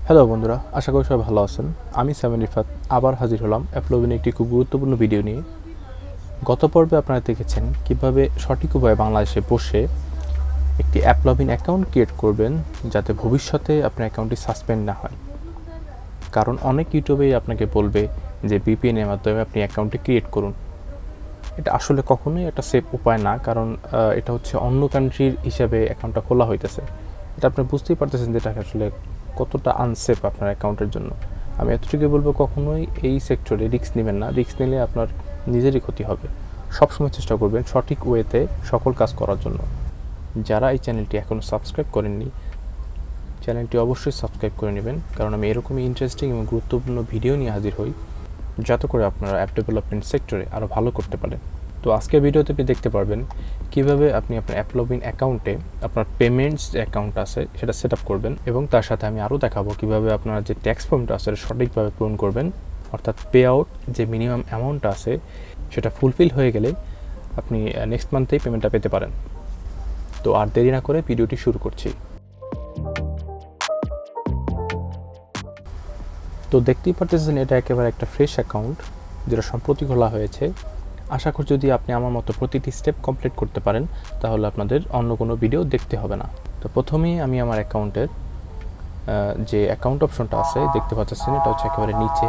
Hello বন্ধুরা, আশা করি সবাই ভালো আছেন। আমি সামিন রিফাত আবার হাজির হলাম অ্যাপলোভিন একটি খুব গুরুত্বপূর্ণ ভিডিও নিয়ে। গত পর্বে আপনারা দেখেছেন কিভাবে সঠিক উপায়ে বাংলাদেশে বসে একটি অ্যাপলোভিন অ্যাকাউন্ট ক্রিয়েট করবেন যাতে ভবিষ্যতে আপনার অ্যাকাউন্টটি সাসপেন্ড না হয়। কারণ অনেক ইউটিউবেই আপনাকে বলবে যে ভিপিএনের মাধ্যমে আপনি অ্যাকাউন্টটি ক্রিয়েট করুন। এটা আসলে কখনোই একটা সেফ উপায় না, কারণ এটা হচ্ছে অন্য কান্ট্রির হিসাবে অ্যাকাউন্টটা খোলা হইতেছে। এটা আপনি বুঝতেই পারতেছেন যে এটা আসলে কতটা আনসেফ আপনার অ্যাকাউন্টের জন্য। আমি এতটুকু বলবো, কখনোই এই সেক্টরে রিস্ক নেবেন না। রিস্ক নিলে আপনার নিজেরই ক্ষতি হবে। সবসময় চেষ্টা করবেন সঠিক ওয়েতে সকল কাজ করার জন্য। যারা এই চ্যানেলটি এখনও সাবস্ক্রাইব করেননি, চ্যানেলটি অবশ্যই সাবস্ক্রাইব করে নেবেন, কারণ আমি এরকমই ইন্টারেস্টিং এবং গুরুত্বপূর্ণ ভিডিও নিয়ে হাজির হই যাতে করে আপনারা অ্যাপ ডেভেলপমেন্ট সেক্টরে আরও ভালো করতে পারেন। তো আজকের ভিডিওতে আপনি দেখতে পারবেন কিভাবে আপনি আপনার অ্যাপলোভিন অ্যাকাউন্টে আপনার পেমেন্টস যে অ্যাকাউন্ট আছে সেটা সেট আপ করবেন, এবং তার সাথে আমি আরও দেখাবো কিভাবে আপনার যে ট্যাক্স ফর্মটা আছে সেটা সঠিকভাবে পূরণ করবেন। অর্থাৎ পে আউট যে মিনিমাম অ্যামাউন্টটা আছে সেটা ফুলফিল হয়ে গেলে আপনি নেক্সট মান্থেই পেমেন্টটা পেতে পারেন। তো আর দেরি না করে ভিডিওটি শুরু করছি। তো দেখতেই পারতেছেন এটা একেবারে একটা ফ্রেশ অ্যাকাউন্ট যেটা সম্প্রতি খোলা হয়েছে। আশা করি যদি আপনি আমার মতো প্রতিটি স্টেপ কমপ্লিট করতে পারেন তাহলে আপনাদের অন্য কোনো ভিডিও দেখতে হবে না। তো প্রথমেই আমি আমার অ্যাকাউন্টের যে অ্যাকাউন্ট অপশনটা আছে দেখতে পাচ্ছেন, এটা হচ্ছে একেবারে নিচে।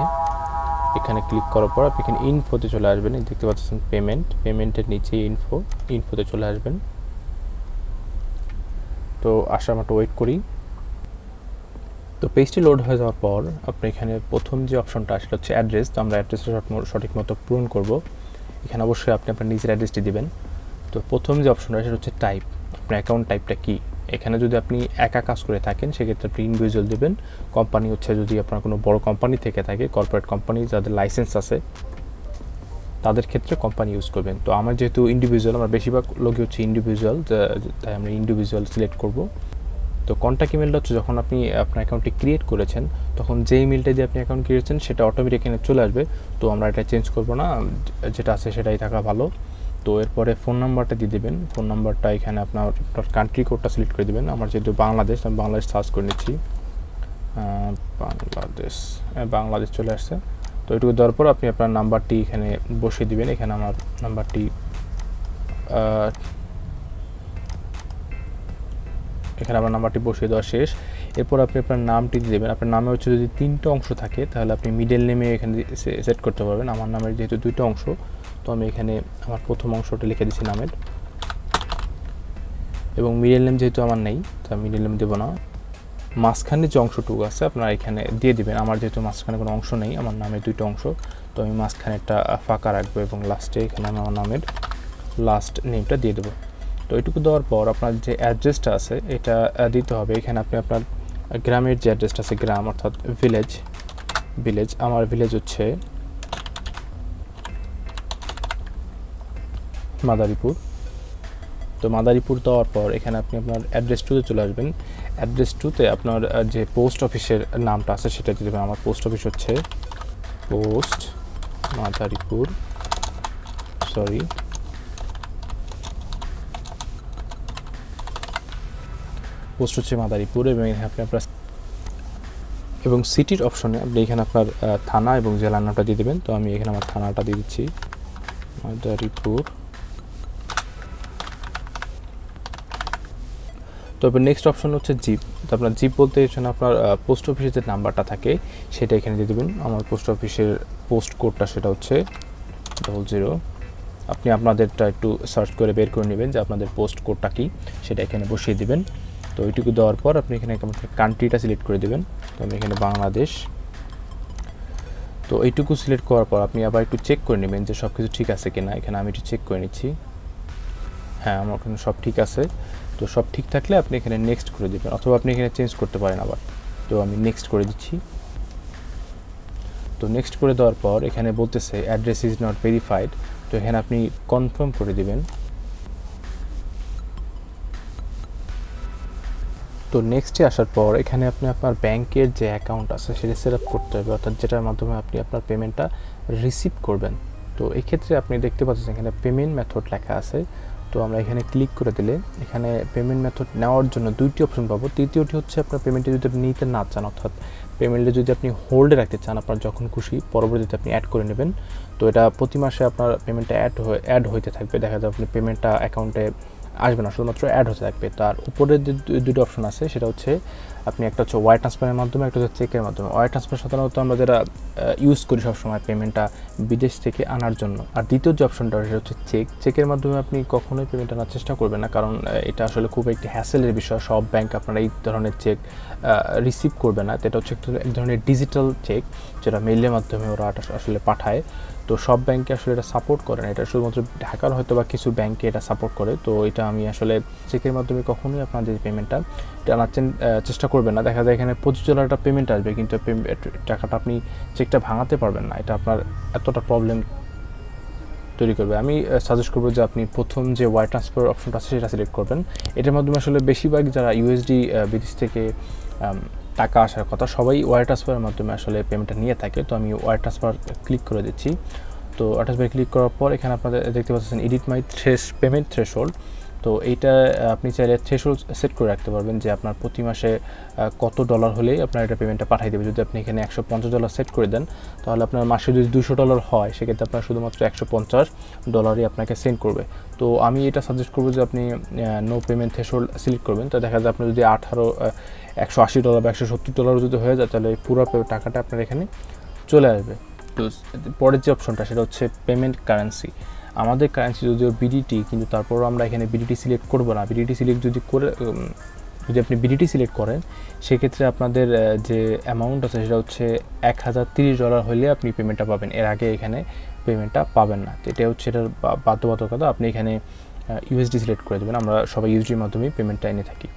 এখানে ক্লিক করার পর আপনি এখানে ইনফোতে চলে আসবেন। দেখতে পাচ্ছেন পেমেন্টের নিচে ইনফোতে চলে আসবেন। তো আসার মতো ওয়েট করি। তো পেজটি লোড হয়ে যাওয়ার পর আপনি এখানে প্রথম যে অপশনটা সেটা হচ্ছে অ্যাড্রেস। তো আমরা অ্যাড্রেসটা সঠিক মতো পূরণ করব। এখানে অবশ্যই আপনি আপনার নিজের অ্যাড্রেসটি দিবেন। তো প্রথম যে অপশনটা সেটা হচ্ছে টাইপ, আপনার অ্যাকাউন্ট টাইপটা কী। এখানে যদি আপনি একা কাজ করে থাকেন সেক্ষেত্রে আপনি ইন্ডিভিজুয়াল দেবেন। কোম্পানি হচ্ছে যদি আপনার কোনো বড় কোম্পানি থেকে থাকে, কর্পোরেট কোম্পানি যাদের লাইসেন্স আছে তাদের ক্ষেত্রে কোম্পানি ইউজ করবেন। তো আমার যেহেতু ইন্ডিভিজুয়াল, আমার বেশিরভাগ লোকই হচ্ছে ইন্ডিভিজুয়াল, তাই আমরা ইন্ডিভিজুয়াল সিলেক্ট করব। তো কন্ট্যাক্ট ইমেলটা হচ্ছে যখন আপনি আপনার অ্যাকাউন্টটি ক্রিয়েট করেছেন তখন যে ইমেলটা দিয়ে আপনি অ্যাকাউন্ট ক্রিয়েছেন সেটা অটোমেটিক এখানে চলে আসবে। তো আমরা এটা চেঞ্জ করব না, যেটা আছে সেটাই থাকা ভালো। তো এরপরে ফোন নাম্বারটা দিয়ে দেবেন। ফোন নাম্বারটা এখানে আপনার কান্ট্রি কোডটা সিলেক্ট করে দেবেন। আমার যেহেতু বাংলাদেশ, আমি বাংলাদেশ সার্চ করে নিচ্ছি। বাংলাদেশ চলে আসছে। তো এটুকু দেওয়ার পর আপনি আপনার নাম্বারটি এখানে বসিয়ে দিবেন। এখানে আমার নাম্বারটি বসিয়ে দেওয়া শেষ। এরপর আপনি আপনার নামটি দিয়ে দেবেন। আপনার নামে হচ্ছে যদি 3টা অংশ থাকে তাহলে আপনি মিডল নেমে এখানে সেট করতে পারবেন। আমার নামের যেহেতু 2টা অংশ, তো আমি এখানে আমার প্রথম অংশটা লিখে দিচ্ছি নামের, এবং মিডল নেম যেহেতু আমার নেই তো মিডল নেম দেবো না। মাঝখানে যে অংশটুকু আছে আপনারা এখানে দিয়ে দিবেন। আমার যেহেতু মাঝখানে কোনো অংশ নেই, আমার নামের 2টা অংশ, তো আমি মাঝখানে একটা ফাঁকা রাখবো এবং লাস্টে এখানে আমি আমার নামের লাস্ট নেমটা দিয়ে দেবো। তো এটুকু দেওয়ার পর আপনার যে অ্যাড্রেসটা আছে এটা দিতে হবে। এখানে আপনি আপনার গ্রামের যে অ্যাড্রেসটা আছে, গ্রাম অর্থাৎ ভিলেজ, আমার ভিলেজ হচ্ছে মাদারীপুর। তো মাদারীপুর দেওয়ার পর এখানে আপনি আপনার অ্যাড্রেস 2তে চলে আসবেন। অ্যাড্রেস 2তে আপনার যে পোস্ট অফিসের নামটা আছে সেটা দিয়ে দেবেন। আমার পোস্ট অফিস হচ্ছে পোস্ট মাদারীপুর, পোস্ট হচ্ছে মাদারীপুর, এবং এখানে আপনি আপনার এবং সিটির অপশনে আপনি এখানে আপনার থানা এবং জেলার নামটা দিয়ে দেবেন। তো আমি এখানে আমার থানাটা দিয়ে দিচ্ছি মাদারীপুর। তো এবার নেক্সট অপশন হচ্ছে জিপ। তো আপনার জিপ বলতে এখানে আপনার পোস্ট অফিসের যে নাম্বারটা থাকে সেটা এখানে দিয়ে দেবেন। আমার পোস্ট অফিসের পোস্ট কোডটা সেটা হচ্ছে 00। আপনি আপনাদেরটা একটু সার্চ করে বের করে নেবেন যে আপনাদের পোস্ট কোডটা কী, সেটা এখানে বসিয়ে দেবেন। তো এইটুকু দেওয়ার পর আপনি এখানে কান্ট্রিটা সিলেক্ট করে দেবেন। তো আমি এখানে বাংলাদেশ। তো এইটুকু সিলেক্ট করার পর আপনি আবার একটু চেক করে নেবেন যে সব কিছু ঠিক আছে কিনা। এখানে আমি একটু চেক করে নিচ্ছি। হ্যাঁ, আমার এখানে সব ঠিক আছে। তো সব ঠিক থাকলে আপনি এখানে নেক্সট করে দেবেন, অথবা আপনি এখানে চেঞ্জ করতে পারেন আবার। তো আমি নেক্সট করে দিচ্ছি। তো নেক্সট করে দেওয়ার পর এখানে বলতেছে অ্যাড্রেস ইজ নট ভেরিফাইড। তো এখানে আপনি কনফার্ম করে দিবেন। তো নেক্সটে আসার পর এখানে আপনি আপনার ব্যাংকের যে অ্যাকাউন্ট আছে সেটা সেট আপ করতে হবে, অর্থাৎ যেটার মাধ্যমে আপনি আপনার পেমেন্টটা রিসিভ করবেন। তো এই ক্ষেত্রে আপনি দেখতে পাচ্ছেন এখানে পেমেন্ট মেথড লেখা আছে। তো আমরা এখানে ক্লিক করে দিলে এখানে পেমেন্ট মেথড নেওয়ার জন্য দুইটি অপশন পাবো। তৃতীয়টি হচ্ছে আপনার পেমেন্টটি যদি আপনি নিতে না চান, অর্থাৎ পেমেন্টে যদি আপনি হোল্ডে রাখতে চান, আপনার যখন খুশি পরবর্তীতে আপনি অ্যাড করে নেবেন। তো এটা প্রতি মাসে আপনার পেমেন্টটা অ্যাড হইতে থাকবে। দেখা যায় আপনি পেমেন্টটা অ্যাকাউন্টে আসবে না, শুধুমাত্র অ্যাড হতে থাকবে। তার উপরে যে দুটো অপশন আছে সেটা হচ্ছে আপনি একটা হচ্ছে ওয়ার ট্রান্সফারের মাধ্যমে, একটা হচ্ছে চেকের মাধ্যমে। ওয়ার ট্রান্সফার সাধারণত আমরা যারা ইউজ করি সবসময় পেমেন্টটা বিদেশ থেকে আনার জন্য। আর দ্বিতীয় যে অপশনটা সেটা হচ্ছে চেকের মাধ্যমে আপনি কখনোই পেমেন্ট আনার চেষ্টা করবেন না, কারণ এটা আসলে খুব একটি হ্যাসেলের বিষয়। সব ব্যাংক আপনারা এই ধরনের চেক রিসিভ করবে না। এটা হচ্ছে এক ধরনের ডিজিটাল চেক, যেটা মেইলের মাধ্যমে ওরা আসলে পাঠায়। তো সব ব্যাংকে আসলে এটা সাপোর্ট করে না, এটা শুধুমাত্র ঢাকার হয়তো বা কিছু ব্যাংকে এটা সাপোর্ট করে। তো এটা আমি আসলে চেকের মাধ্যমে কখনোই আপনাদের পেমেন্টটা আনার চেষ্টা করবেন না। দেখা যায় এখানে $25 একটা পেমেন্ট আসবে, কিন্তু টাকাটা আপনি চেকটা ভাঙাতে পারবেন না। এটা আপনার এতটা প্রবলেম তৈরি করবে। আমি সাজেস্ট করবো যে আপনি প্রথম যে ওয়ার ট্রান্সফার অপশনটা আছে সেটা সিলেক্ট করবেন। এটার মাধ্যমে আসলে বেশিরভাগ যারা ইউএসডি বিদেশ থেকে টাকা আসার কথা, সবাই ওয়ার ট্রান্সফারের মাধ্যমে আসলে পেমেন্টটা নিয়ে থাকে। তো আমি ওয়ার ট্রান্সফার ক্লিক করে দিচ্ছি। তো ওয়ার ট্রান্সফার ক্লিক করার পর এখানে আপনাদের দেখতে পাচ্ছেন এডিট মাই পেমেন্ট থ্রেশহোল্ড। তো এইটা আপনি চাইলে থ্রেশহোল্ড সেট করে রাখতে পারবেন যে আপনার প্রতি মাসে কত ডলার হলেই আপনার এটা পেমেন্টটা পাঠিয়ে দেবে। যদি আপনি এখানে $150 সেট করে দেন, তাহলে আপনার মাসে যদি $200 হয়, সেক্ষেত্রে আপনার শুধুমাত্র $150 আপনাকে সেন্ড করবে। তো আমি এটা সাজেস্ট করবো যে আপনি নো পেমেন্ট থ্রেশহোল্ড সিলেক্ট করবেন। তো দেখা যায় আপনি যদি $180 বা $170 যদি হয়ে যায়, তাহলে পুরো টাকাটা আপনার এখানে চলে আসবে। তো পরের যে অপশনটা সেটা হচ্ছে পেমেন্ট কারেন্সি। আমাদের কারেন্সি যদিও বিডিটি, কিন্তু তারপরও আমরা এখানে বিডিটি সিলেক্ট করবো না। বিডিটি সিলেক্ট যদি আপনি বিডিটি সিলেক্ট করেন, সেক্ষেত্রে আপনাদের যে অ্যামাউন্ট আছে সেটা হচ্ছে $1030 হলে আপনি পেমেন্টটা পাবেন। এর আগে এখানে পেমেন্টটা পাবেন না। তো এটা হচ্ছে এটার বাধ্যবাধকতা। আপনি এখানে ইউএসডি সিলেক্ট করে দেবেন। আমরা সবাই ইউএসডির মাধ্যমেই পেমেন্টটা এনে থাকি।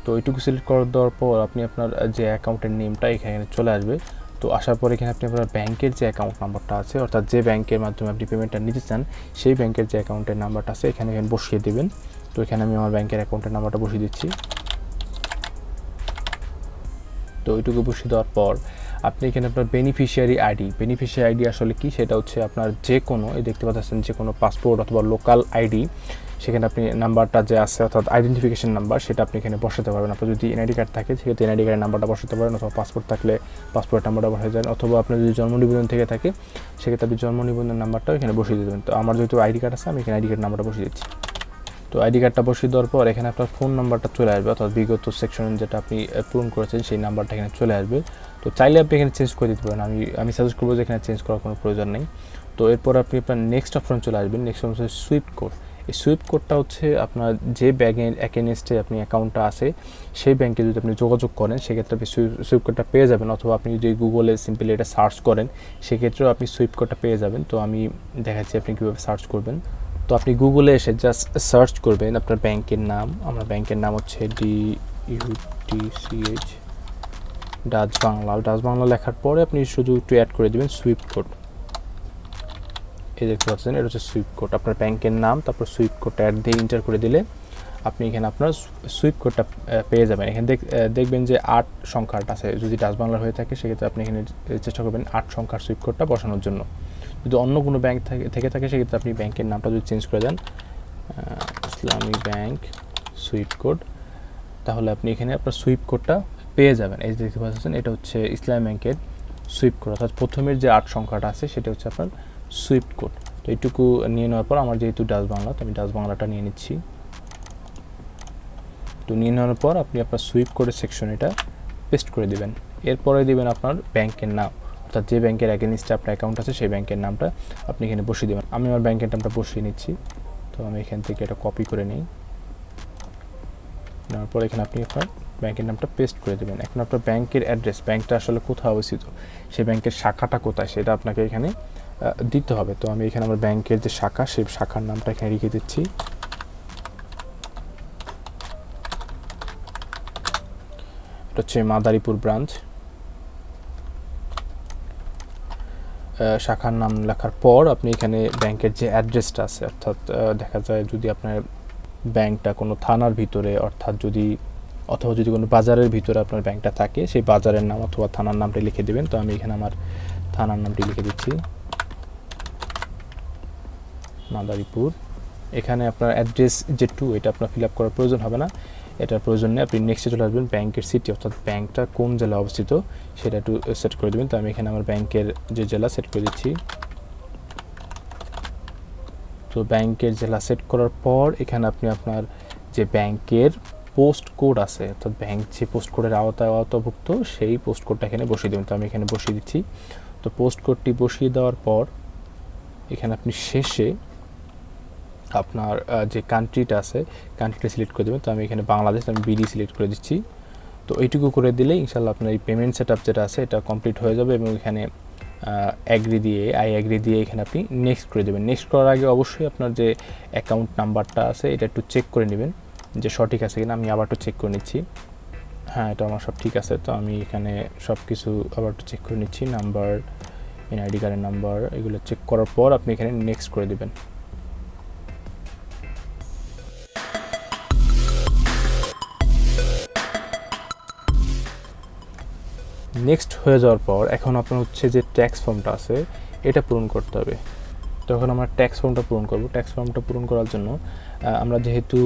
তো এইটুকু সিলেক্ট করে দেওয়ার পর আপনি আপনার যে অ্যাকাউন্টের নেমটা এখানে চলে আসবে। তো আসার পর এখানে আপনি আপনার ব্যাংকের যে অ্যাকাউন্ট নাম্বারটা আছে, অর্থাৎ যে ব্যাংকের মাধ্যমে আপনি পেমেন্টটা নিতে চান, সেই ব্যাংকের যে অ্যাকাউন্টের নাম্বারটা আছে এখানে বসিয়ে দেবেন। তো এখানে আমি আমার ব্যাংকের অ্যাকাউন্টের নাম্বারটা বসিয়ে দিচ্ছি। তো ওইটুকু বসিয়ে দেওয়ার পর আপনি এখানে আপনার বেনিফিশিয়ারি আইডি আসলে কি, সেটা হচ্ছে আপনার যে কোনো, এই দেখতে পাচ্ছেন, যে কোনো পাসপোর্ট অথবা লোকাল আইডি, সেখানে আপনি নাম্বারটা যে আছে অর্থাৎ আইডেন্টিফিকেশন নাম্বার, সেটা আপনি এখানে বসাতে পারবেন। আপনার যদি এনআইডি কার্ড থাকে সেক্ষেত্রে এনআইডি কার্ডের নাম্বারটা বসাতে পারেন, অথবা পাসপোর্ট থাকলে পাসপোর্ট নাম্বারটা বসাতে পারেন, অথবা আপনার যদি জন্ম নিবন্ধন থেকে থাকে সেক্ষেত্রে আপনি জন্ম নিবন্ধন নাম্বারটাও এখানে বসিয়ে দেবেন। তো আমার যেহেতু আইডি কার্ড আছে, আমি এখানে আইডি কার্ড নাম্বারটা বসিয়ে দিচ্ছি। তো আইডি কার্ডটা বসিয়ে দেওয়ার পর এখানে আপনার ফোন নাম্বারটা চলে আসবে, অর্থাৎ বিগত সেকশন যেটা আপনি পূরণ করেছেন সেই নাম্বারটা এখানে চলে আসবে। তো চাইলে আপনি এখানে চেঞ্জ করে দিতে পারেন। আমি সাজেস্ট করবো যে এখানে চেঞ্জ করার কোনো প্রয়োজন নেই। তো এরপর আপনি আপনার নেক্সট অপশন চলে আসবেন। নেক্সট অপশন হচ্ছে সুইফট কোড। এই সুইফট কোডটা হচ্ছে আপনার যে ব্যাংকের এগেনস্টে আপনি অ্যাকাউন্টটা আছে সেই ব্যাংকে যদি আপনি যোগাযোগ করেন, সেক্ষেত্রে আপনি সুইফট কোডটা পেয়ে যাবেন। অথবা আপনি যদি গুগলে সিম্পলি এটা সার্চ করেন, সেক্ষেত্রেও আপনি সুইফট কোডটা পেয়ে যাবেন। তো আমি দেখাচ্ছি আপনি কীভাবে সার্চ করবেন। তো আপনি গুগলে এসে জাস্ট সার্চ করবেন আপনার ব্যাংকের নাম। আমার ব্যাংকের নাম হচ্ছে DUTCH ডাচ বাংলা লেখার পরে আপনি শুধু একটু অ্যাড করে দেবেন সুইফট কোড। এই দেখতে পাচ্ছেন, এটা হচ্ছে সুইফট কোড। আপনার ব্যাংকের নাম, তারপর সুইফট কোডটা অ্যাড দিয়ে এন্টার করে দিলে আপনি এখানে আপনার সুইফট কোডটা পেয়ে যাবেন। এখানে দেখবেন যে 8 সংখ্যাটা আছে। যদি ডাচ বাংলার হয়ে থাকে সেক্ষেত্রে আপনি এখানে চেষ্টা করবেন 8 সংখ্যার সুইফট কোডটা বসানোর জন্য। যদি অন্য কোনো ব্যাংক থেকে থাকে সেক্ষেত্রে আপনি ব্যাংকের নামটা যদি চেঞ্জ করে দেন, ইসলামী ব্যাংক সুইফট কোড, তাহলে আপনি এখানে আপনার সুইফট কোডটা পেয়ে যাবেন। এই দেখতে পাচ্ছেন, এটা হচ্ছে ইসলামী ব্যাংকের সুইফট কোড, অর্থাৎ প্রথমের যে 8 সংখ্যাটা আছে সেটা হচ্ছে আপনার সুইফট কোড। তো এইটুকু নিয়ে নেওয়ার পর আমার যেহেতু ডাচ বাংলা, তো আমি ডাচ বাংলাটা নিয়ে নিচ্ছি। তো নিয়ে নেওয়ার পর আপনি আপনার সুইফট কোডের সেকশন এটা পেস্ট করে দেবেন। এরপরে দেবেন আপনার ব্যাংকের নাম, অর্থাৎ যে ব্যাংকের এগেনস্টে আপনার অ্যাকাউন্ট আছে সেই ব্যাংকের নামটা আপনি এখানে বসিয়ে দেবেন। আমি আমার ব্যাংকের নামটা বসিয়ে নিচ্ছি। তো আমি এখান থেকে এটা কপি করে নিই। নেওয়ার পর এখানে আপনি আপনার ব্যাংকের নামটা পেস্ট করে দেবেন। এখন আপনার ব্যাংকের অ্যাড্রেস, ব্যাংকটা আসলে কোথায় অবস্থিত, সেই ব্যাংকের শাখাটা কোথায় সেটা আপনাকে এখানে দিতে হবে। তো আমি এখানে আমার ব্যাংকের যে শাখা, সেই শাখার নামটা এখানে লিখে দিচ্ছি। এটা হচ্ছে মাদারীপুর ব্রাঞ্চ। শাখার নাম লেখার পর আপনি এখানে ব্যাংকের যে অ্যাড্রেসটা আছে, অর্থাৎ দেখা যায় যদি আপনার ব্যাংকটা কোনো থানার ভিতরে, অর্থাৎ অথবা যদি কোনো বাজারের ভিতরে আপনার ব্যাংকটা থাকে, সেই বাজারের নাম অথবা থানার নামটা লিখে দেবেন। তো আমি এখানে আমার থানার নামটি লিখে দিচ্ছি, মাদারীপুর এখানে আপনার অ্যাড্রেস যে টু এটা আপনার ফিল আপ করার প্রয়োজন হবে না, এটার প্রয়োজন নেই। আপনি নেক্সটে চলে আসবেন, ব্যাংকের সিটি অর্থাৎ ব্যাংকটা কোন জেলায় অবস্থিত সেটা একটু সেট করে দেবেন। তো আমি এখানে আমার ব্যাংকের যে জেলা সেট করে দিচ্ছি। তো ব্যাংকের জেলা সেট করার পর এখানে আপনি আপনার যে ব্যাংকের পোস্ট কোড আছে অর্থাৎ ব্যাংক যে পোস্ট কোডের আওতাভুক্ত সেই পোস্ট কোডটা এখানে বসিয়ে দেবেন। তো আমি এখানে বসিয়ে দিচ্ছি। তো পোস্ট কোডটি বসিয়ে দেওয়ার পর এখানে আপনি শেষে আপনার যে কান্ট্রিটা আছে কান্ট্রিটা সিলেক্ট করে দেবেন। তো আমি এখানে বাংলাদেশ, আমি বিডি সিলেক্ট করে দিচ্ছি। তো এইটুকু করে দিলেই ইনশাল্লাহ আপনার এই পেমেন্ট সেট আপ যেটা আছে এটা কমপ্লিট হয়ে যাবে। এবং এখানে অ্যাগ্রি দিয়ে এখানে আপনি নেক্সট করে দেবেন। নেক্সট করার আগে অবশ্যই আপনার যে অ্যাকাউন্ট নাম্বারটা আছে এটা একটু চেক করে নেবেন যে সঠিক আছে কিনা। আমি আবার একটু চেক করে নিচ্ছি, হ্যাঁ এটা আমার সব ঠিক আছে। তো আমি এখানে সব কিছু আবার একটু চেক করে নিচ্ছি, নাম্বার, এনআইডি কার্ডের নাম্বার, এগুলো চেক করার পর আপনি এখানে নেক্সট করে দেবেন। নেক্সট হয়ে যাওয়ার পর এখন আপনার হচ্ছে যে ট্যাক্স ফর্মটা আছে এটা পূরণ করতে হবে। তখন আমরা ট্যাক্স ফর্মটা পূরণ করব। ট্যাক্স ফর্মটা পূরণ করার জন্য আমরা যেহেতু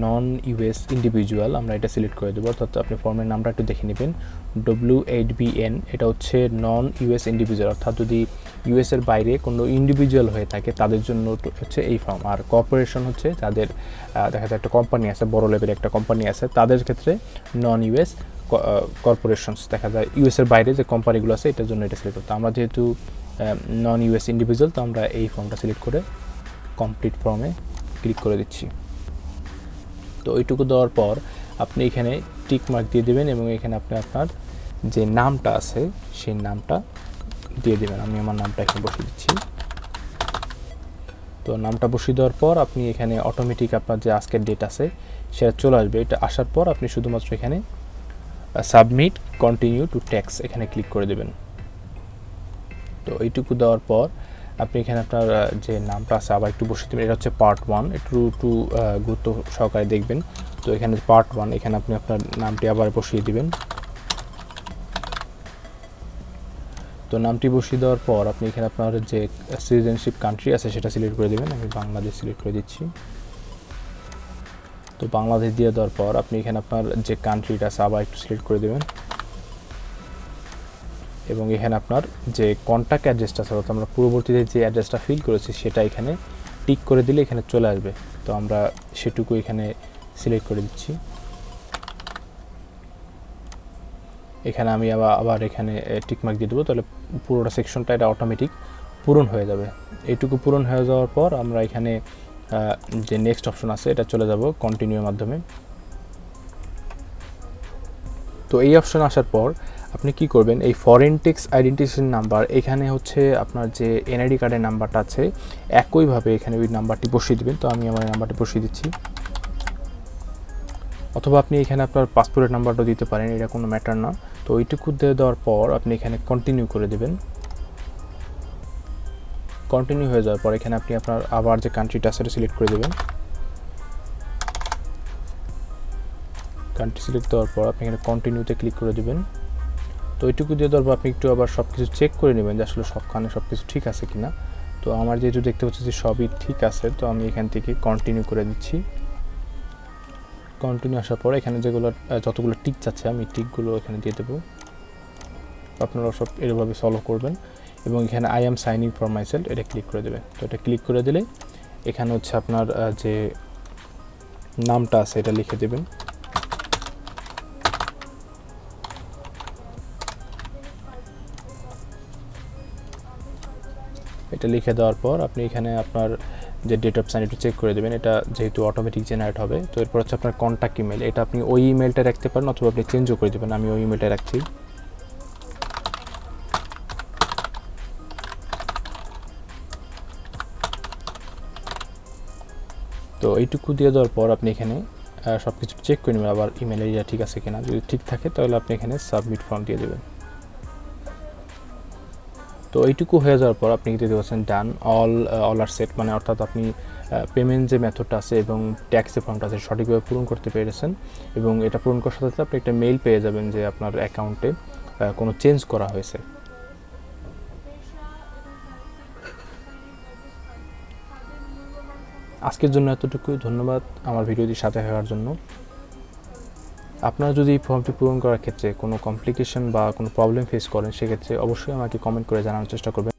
নন ইউএস ইন্ডিভিজুয়াল আমরা এটা সিলেক্ট করে দেবো। অর্থাৎ আপনি ফর্মের নামটা একটু দেখে নেবেন, W8BN, এটা হচ্ছে নন ইউএস ইন্ডিভিজুয়াল, অর্থাৎ যদি ইউএসের বাইরে কোনো ইন্ডিভিজুয়াল হয়ে থাকে তাদের জন্য হচ্ছে এই ফর্ম। আর কর্পোরেশন হচ্ছে যাদের দেখা যায় একটা কোম্পানি আছে, বড় লেভেলের একটা কোম্পানি আছে, তাদের ক্ষেত্রে নন ইউএস কর্পোরেশনস, দেখা যায় ইউএসের বাইরে যে কোম্পানিগুলো আছে এটার জন্য এটা সিলেক্ট করতে। আমরা যেহেতু নন ইউএস ইন্ডিভিজুয়াল তো আমরা এই ফর্মটা সিলেক্ট করে কমপ্লিট ফর্মে ক্লিক করে দিচ্ছি। তো এইটুকু দেওয়ার পর আপনি এখানে টিক মার্ক দিয়ে দেবেন এবং এখানে আপনি আপনার যে নামটা আছে সেই নামটা দিয়ে দেবেন। আমি আমার নামটা এখানে বসিয়ে দিচ্ছি। তো নামটা বসিয়ে দেওয়ার পর আপনি এখানে অটোমেটিক আপনার যে আজকের ডেট আছে সেটা চলে আসবে। এটা আসার পর আপনি শুধুমাত্র এখানে সাবমিট কন্টিনিউ টু ট্যাক্স এখানে ক্লিক করে দেবেন। তো এইটুকু দেওয়ার পর আপনি এখানে আপনার যে নামটা আছে আবার একটু বসিয়ে দেবেন। এটা হচ্ছে পার্ট 1, একটু গুরুত্ব সহকারে দেখবেন। তো এখানে পার্ট 1, এখানে আপনি আপনার নামটি আবার বসিয়ে দিবেন। তো নামটি বসিয়ে দেওয়ার পর আপনি এখানে আপনার যে সিটিজেনশিপ কান্ট্রি আছে সেটা সিলেক্ট করে দেবেন। আমি বাংলাদেশ সিলেক্ট করে দিচ্ছি। তো বাংলাদেশ দিয়ে দেওয়ার পর আপনি এখানে আপনার যে কান্ট্রিটা আছে আবার একটু সিলেক্ট করে দেবেন এবং এখানে আপনার যে কন্ট্যাক্ট অ্যাড্রেসটা আছে অর্থাৎ আমরা পূর্ববর্তীতে যে অ্যাড্রেসটা ফিল করেছি সেটা এখানে টিক করে দিলে এখানে চলে আসবে। তো আমরা সেটুকু এখানে সিলেক্ট করে দিচ্ছি। এখানে আমি আবার এখানে টিকমার্ক দিয়ে দেবো, তাহলে পুরোটা সেকশনটা এটা অটোমেটিক পূরণ হয়ে যাবে। এইটুকু পূরণ হয়ে যাওয়ার পর আমরা এখানে যে নেক্সট অপশন আছে এটা চলে যাব কন্টিনিউর মাধ্যমে। তো এই অপশন আসার পর আপনি কি করবেন, এই ফরেন ট্যাক্স আইডেন্টিফিকেশন নাম্বার এখানে হচ্ছে আপনার যে এনআইডি কার্ডের নাম্বারটা আছে একইভাবে এখানে ওই নাম্বারটি বসিয়ে দেবেন। তো আমি আমার নাম্বারটি বসিয়ে দিচ্ছি, অথবা আপনি এখানে আপনার পাসপোর্টের নাম্বারটাও দিতে পারেন, এটা কোনো ম্যাটার না। তো ওইটুকু দিয়ে দেওয়ার পর আপনি এখানে কন্টিনিউ করে দেবেন। কন্টিনিউ হয়ে যাওয়ার পর এখানে আপনি আপনার আবার যে কান্ট্রিটা সেটা সিলেক্ট করে দেবেন। কান্ট্রি সিলেক্ট দেওয়ার পর আপনি এখানে কন্টিনিউতে ক্লিক করে দেবেন। তো এইটুকু দিয়ে দেওয়ার পর আপনি একটু আবার সব কিছু চেক করে নেবেন যে আসলে সবখানে সব কিছু ঠিক আছে কিনা। তো আমার যেহেতু দেখতে পাচ্ছি যে সবই ঠিক আছে তো আমি এখান থেকে কন্টিনিউ করে দিচ্ছি। কন্টিনিউ আসার পর এখানে যেগুলো যতগুলো টিক চাচ্ছে আমি টিকগুলো এখানে দিয়ে দেবো। আপনারা সব এরভাবে সলভ করবেন এবং এখানে I am signing for myself এটা ক্লিক করে দেবেন। তো এটা ক্লিক করে দিলে এখানে হচ্ছে আপনার যে নামটা আছে এটা লিখে দেবেন। এটা লিখে দেওয়ার পর আপনি এখানে আপনার যে ডেট অফ সাইন এটা চেক করে দেবেন। এটা যেহেতু অটোমেটিক জেনারেট হবে তো এরপর হচ্ছে আপনার কন্ট্যাক্ট ইমেল, এটা আপনি ওই ইমেলটা রাখতে পারেন অথবা আপনি চেঞ্জও করে দেবেন। আমি ওই ইমেলটা রাখছি। তো এইটুকু দিয়ে দেওয়ার পর আপনি এখানে সব কিছু চেক করে নেবেন আবার ইমেল আইডিটা ঠিক আছে কিনা। যদি ঠিক থাকে তাহলে আপনি এখানে সাবমিট ফর্ম দিয়ে দেবেন। তো এইটুকু হয়ে যাওয়ার পর আপনি দিতে পারছেন ডান, অল আর সেট, মানে অর্থাৎ আপনি পেমেন্ট যে মেথডটা আছে এবং ট্যাক্সের ফর্মটা আছে সঠিকভাবে পূরণ করতে পেরেছেন এবং এটা পূরণ করার সাথে সাথে আপনি একটা মেইল পেয়ে যাবেন যে আপনার অ্যাকাউন্টে কোনো চেঞ্জ করা হয়েছে। আজকের জন্য এতটুকুই। ধন্যবাদ আমার ভিডিওটির সাথে থাকার জন্য। আপনারা যদি এই ফর্মটি পূরণ করার ক্ষেত্রে কোনো কমপ্লিকেশন বা কোনো প্রবলেম ফেস করেন, সেক্ষেত্রে অবশ্যই আমাকে কমেন্ট করে জানানোর চেষ্টা করবেন।